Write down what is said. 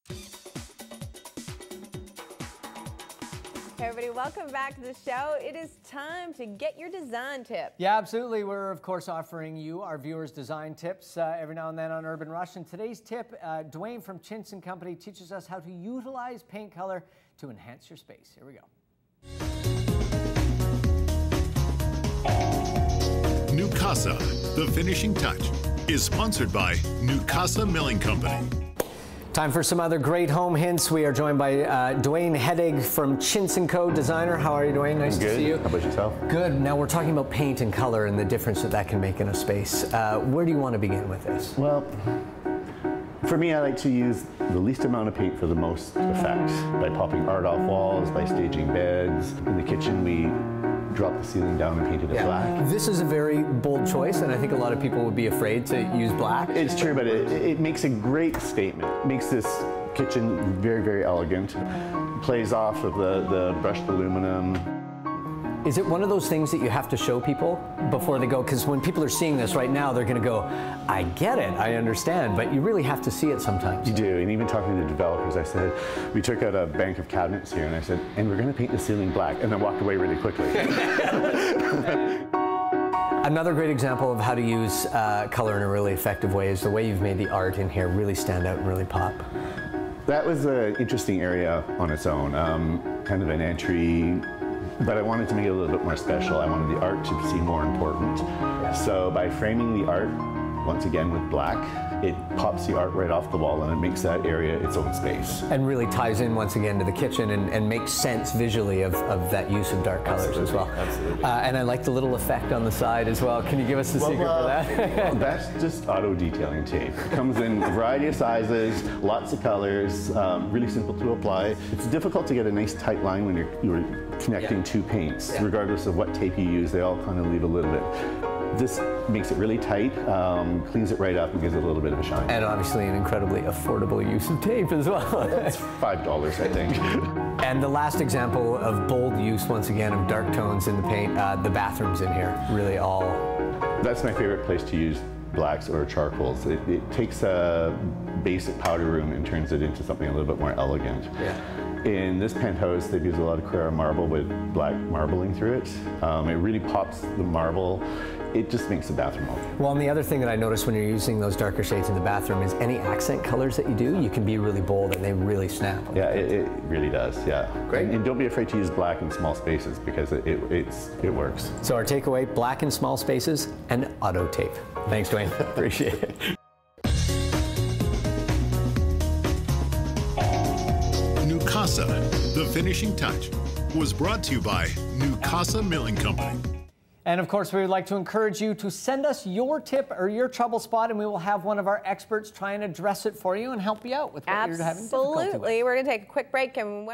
Hey everybody, welcome back to the show. It is time to get your design tip. Yeah, absolutely. We're, of course, offering you, our viewers, design tips every now and then on Urban Rush. And today's tip, Dwayne from Chintz & Company teaches us how to utilize paint color to enhance your space. Here we go. Nucasa, the finishing touch, is sponsored by Nucasa Milling Company. Time for some other great home hints. We are joined by Dwayne Heddig from Chintz & Co. designer. How are you, Dwayne? Nice to see you. How about yourself? Good. Now we're talking about paint and color and the difference that that can make in a space. Where do you want to begin with this? Well, for me, I like to use the least amount of paint for the most effect by popping art off walls, by staging beds. In the kitchen, we drop the ceiling down and paint it black. This is a very bold choice, and I think a lot of people would be afraid to use black. It's true, but it makes a great statement. It makes this kitchen very, very elegant. Plays off of the brushed aluminum. Is it one of those things that you have to show people before they go? Because when people are seeing this right now, they're going to go, I get it, I understand, but you really have to see it sometimes. You do, and even talking to the developers, I said, we took out a bank of cabinets here, and I said, and we're going to paint the ceiling black, and then walked away really quickly. Another great example of how to use color in a really effective way is the way you've made the art in here really stand out and really pop. That was an interesting area on its own, kind of an entry. But I wanted to make it a little bit more special. I wanted the art to seem more important. So by framing the art, once again with black, it pops the art right off the wall and it makes that area its own space. And really ties in once again to the kitchen and makes sense visually of that use of dark colors as well. Absolutely. And I like the little effect on the side as well. Can you give us the secret for that? Well, that's just auto detailing tape. It comes in a variety of sizes, lots of colors, really simple to apply. It's difficult to get a nice tight line when you're connecting two paints. Regardless of what tape you use, they all kind of leave a little bit. This makes it really tight, cleans it right up and gives it a little bit of a shine. And obviously an incredibly affordable use of tape as well. It's $5, I think. And the last example of bold use, once again, of dark tones in the paint, the bathrooms in here, really all. That's my favorite place to use blacks or charcoals. It takes a basic powder room and turns it into something a little bit more elegant. In this penthouse, they've used a lot of Carrara marble with black marbling through it. It really pops the marble. It just makes the bathroom open. Well, and the other thing that I noticed when you're using those darker shades in the bathroom is any accent colors that you do, you can be really bold and they really snap. Yeah, it really does, yeah. Great. And don't be afraid to use black in small spaces because it works. So our takeaway, black in small spaces and auto tape. Thanks, Dwayne. Appreciate it. Nucasa, the finishing touch, was brought to you by Nucasa Milling Company. And of course, we would like to encourage you to send us your tip or your trouble spot, and we will have one of our experts try and address it for you and help you out with what you're having difficulty with. Absolutely. We're going to take a quick break, and when we